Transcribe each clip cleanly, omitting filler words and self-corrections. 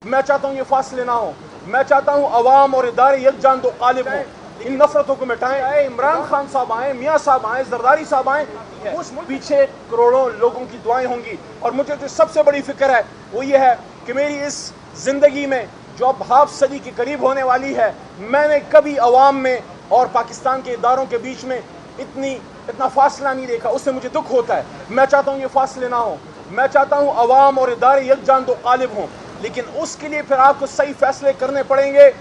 मैं चाहता हूँ ये फासले ना हो, मैं चाहता हूँ अवाम और इदारे यकजान दो गालिब हों, इन नफरतों को मिटाएं। इमरान खान साहब आए, मियाँ साहब आए, जरदारी साहब आए, उस पीछे करोड़ों लोगों की दुआएं होंगी। और मुझे जो सबसे बड़ी फिक्र है वो ये है कि मेरी इस जिंदगी में जो अब हाफ सदी के करीब होने वाली है, मैंने कभी अवाम में और पाकिस्तान के इदारों के बीच में इतना फासला नहीं देखा। उससे मुझे दुख होता है। मैं चाहता हूँ ये फासले ना हो, मैं चाहता हूँ अवाम और इदारे यकजान दो गालिब हों, लेकिन उसके लिए फिर आपको सही फैसले करने पड़ेंगे।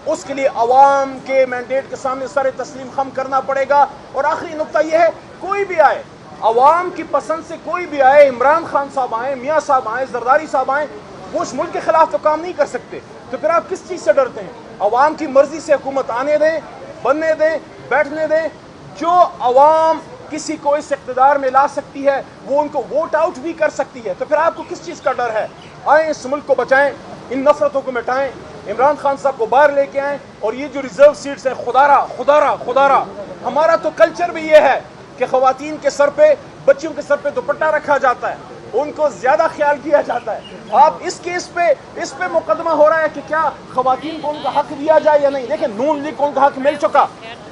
उसके लिए अवाम के मैंडेट के सामने सर तस्लीम खम करना पड़ेगा। और आखिरी नुक्ता यह है, कोई भी आए, अवाम की पसंद से कोई भी आए, इमरान खान साहब आए, मियाँ साहब आए, जरदारी साहब आए, वो उस मुल्क के खिलाफ तो काम नहीं कर सकते। तो फिर आप किस चीज़ से डरते हैं? अवाम की मर्जी से हुकूमत आने दें, बनने दें, बैठने दें। जो अवाम किसी को इस इक़्तिदार में ला सकती है वो उनको वोट आउट भी कर सकती है। तो फिर आपको किस चीज़ का डर है? आए, इस मुल्क को बचाएं, इन नफरतों को मिटाएं, इमरान खान साहब को बाहर लेके आएं। और ये जो रिजर्व सीट्स हैं, खुदारा हमारा तो कल्चर भी ये है कि ख़वातीन के सर पे, बच्चियों के सर पे दुपट्टा रखा जाता है, उनको ज़्यादा ख्याल किया जाता है। आप इस केस पे मुकदमा हो रहा है कि क्या ख़वातीन को उनका हक दिया जाए या नहीं। देखिए, नून लीग को उनका हक मिल चुका,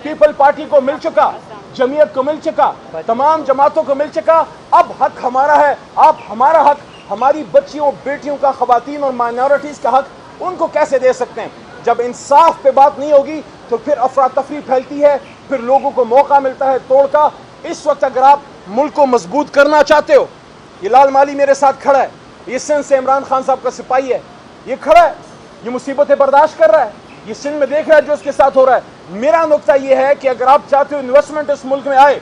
पीपल पार्टी को मिल चुका, जमीयत को मिल चुका, तमाम जमातों को मिल चुका। अब हक हमारा है। आप हमारा हक, हमारी बच्चियों बेटियों का, ख़वातीन और माइनॉरिटीज़ का हक उनको कैसे दे सकते हैं? जब इंसाफ पे बात नहीं होगी तो फिर अफरा तफरी फैलती है, फिर लोगों को मौका मिलता है तोड़ का। इस वक्त अगर आप मुल्क को मजबूत करना चाहते हो, ये लाल माली मेरे साथ खड़ा है, ये सिंध से इमरान खान साहब का सिपाही है, ये खड़ा है, ये मुसीबतें बर्दाश्त कर रहा है, ये सिंध में देख रहा है जो इसके साथ हो रहा है। मेरा नुक्ता ये है कि अगर आप चाहते हो इन्वेस्टमेंट इस मुल्क में आए,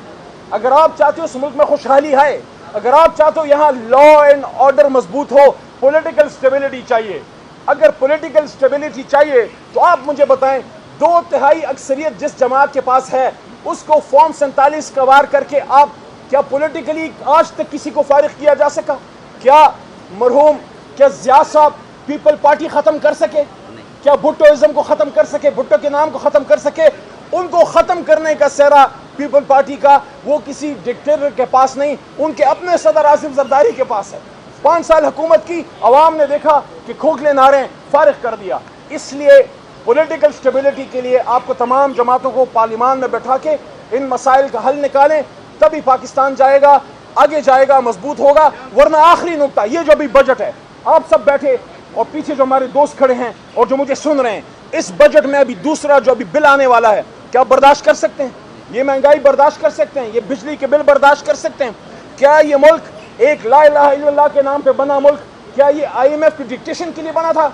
अगर आप चाहते हो इस मुल्क में खुशहाली आए, अगर आप चाहते हो यहाँ लॉ एंड ऑर्डर मजबूत हो, पॉलिटिकल स्टेबिलिटी चाहिए। अगर पॉलिटिकल स्टेबिलिटी चाहिए तो आप मुझे बताएं, 2/3 अक्सरियत जिस जमात के पास है उसको फॉर्म 47 कवार करके आप क्या पॉलिटिकली आज तक किसी को फारिग किया जा सका? क्या मरहूम, क्या ज़िया साहब पीपल पार्टी ख़त्म कर सके? क्या भुट्टोइज़म को ख़त्म कर सके? भुट्टो के नाम को ख़त्म कर सके? उनको ख़त्म करने का सेहरा पीपल पार्टी का वो किसी डिक्टेटर के पास नहीं, उनके अपने सदर आसिफ जरदारी के पास है। 5 साल हुकूमत की, अवाम ने देखा कि खोखले नारे फारिग कर दिया। इसलिए पॉलिटिकल स्टेबिलिटी के लिए आपको तमाम जमातों को पार्लियामान में बैठा के इन मसाइल का हल निकालें, तभी पाकिस्तान जाएगा, आगे जाएगा, मजबूत होगा। वरना आखिरी नुकता, ये जो अभी बजट है, आप सब बैठे और पीछे जो हमारे दोस्त खड़े हैं और जो मुझे सुन रहे हैं, इस बजट में अभी दूसरा जो अभी बिल आने वाला है, क्या आप बर्दाश्त कर सकते हैं? ये महंगाई बर्दाश्त कर सकते हैं? ये बिजली के बिल बर्दाश्त कर सकते हैं? क्या ये मुल्क एक ला इलाहा इल्लल्लाह के नाम पे बना मुल्क, क्या ये IMF की डिक्टेशन के लिए बना था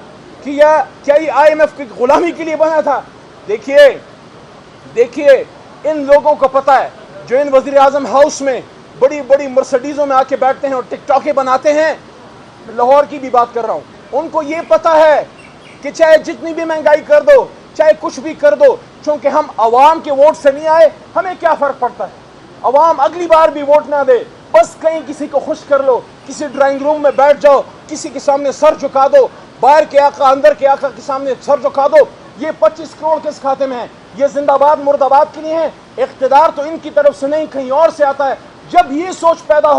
कि क्या ये IMF की गुलामी के लिए बना था? देखिए इन लोगों को पता है जो इन वज़ीर आज़म हाउस में बड़ी बड़ी मर्सिडीज़ों में आके बैठते हैं और टिकटॉकें बनाते हैं, लाहौर की भी बात कर रहा हूँ, उनको ये पता है कि चाहे जितनी भी महंगाई कर दो, चाहे कुछ भी कर दो, चूंकि हम अवाम के वोट से नहीं आए, हमें क्या फ़र्क पड़ता है? अवाम अगली बार भी वोट ना दे, बस कहीं किसी को खुश कर लो, किसी ड्राइंग रूम में बैठ जाओ, किसी के सामने सर झुका दो, बाहर के आका अंदर के आका के सामने सर झुका दो। ये 25 करोड़ किस खाते में है? ये जिंदाबाद मुर्दाबाद के लिए है। इख्तिदार तो इनकी तरफ से नहीं, कहीं और से आता है। जब ये सोच पैदा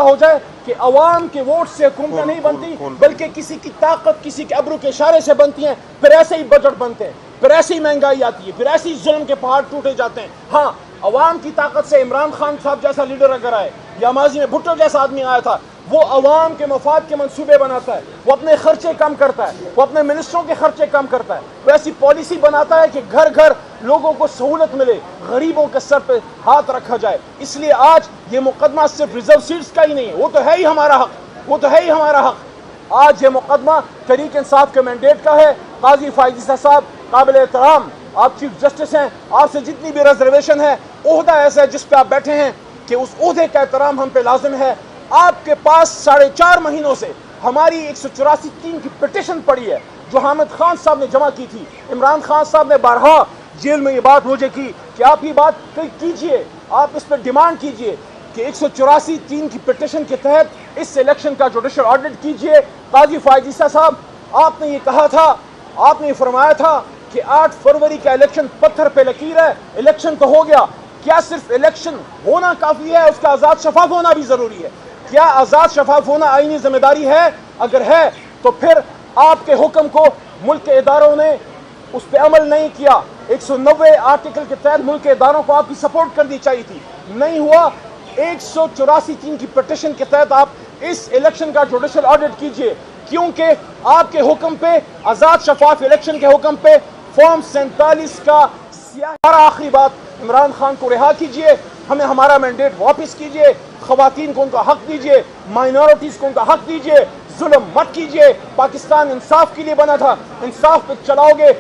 हो जाए कि अवाम के वोट से हुकूमतें नहीं बनती, बल्कि किसी की ताकत, किसी के अब्रू के इशारे से बनती हैं, फिर ऐसे ही बजट बनते हैं, फिर ऐसी महंगाई आती है, फिर ऐसे ही जुल्म के पहाड़ टूटे जाते हैं। हाँ, अवाम की ताकत से इमरान खान साहब जैसा लीडर अगर आए, या माजी में भुट्टो जैसा आदमी आया था, वो अवाम के मफाद के मंसूबे बनाता है, वो अपने खर्चे कम करता है, वो अपने मिनिस्टरों के खर्चे कम करता है, वो ऐसी पॉलिसी बनाता है कि घर घर लोगों को सहूलत मिले, गरीबों के सर पे हाथ रखा जाए। इसलिए आज ये मुकदमा सिर्फ रिजर्व सीट्स का ही नहीं है, वो तो है ही हमारा हक, आज ये मुकदमा तहरीक इंसाफ के मैंडेट का है। काजी फायद ईसा साहब काबिल एहतराम, आप चीफ जस्टिस हैं, आपसे जितनी भी रिजर्वेशन है, ओहदा ऐसा है जिस पे आप बैठे हैं कि उस ओहदे का एहतराम हम पे लाजिम है। आपके पास 4.5 महीनों से हमारी 184(3) की पिटिशन पड़ी है जो हामिद खान साहब ने जमा की थी। इमरान खान साहब ने बारहा जेल में ये बात मुझे की कि आप ये बात कीजिए, आप इस पर डिमांड कीजिए कि 184(3) की पिटिशन के तहत इस इलेक्शन का जुडिशल ऑडिट कीजिए। काजी फायद ईसा साहब, आपने ये कहा था, आपने ये फरमाया था कि 8 फरवरी का इलेक्शन पत्थर पे लकीर है, इलेक्शन तो हो गया। क्या सिर्फ इलेक्शन होना काफ़ी है? उसका आज़ाद शफाफ होना भी ज़रूरी है। क्या आज़ाद शफाफ होना आईनी जिम्मेदारी है? अगर है تو پھر آپ کے حکم کو ملک کے اداروں نے اس پہ عمل نہیں کیا. 190 آرٹیکل کے تحت ملک کے اداروں کو آپ کی سپورٹ کرنی چاہیے تھی, نہیں ہوا. 184(3) کی پٹیشن کے تحت آپ اس الیکشن کا جوڈیشل آڈٹ کیجئے, کیونکہ آپ کے حکم پہ, آزاد شفاف الیکشن کے حکم پہ فارم 47 کا آخری بات, عمران خان کو رہا کیجئے, ہمیں ہمارا مینڈیٹ واپس کیجئے, خواتین کو ان کا حق دیجئے, مائنورٹیز کو ان کا حق دیجئے, ظلم مت کیجئے. پاکستان انصاف کے لیے بنا تھا, انصاف پہ چلاؤ گے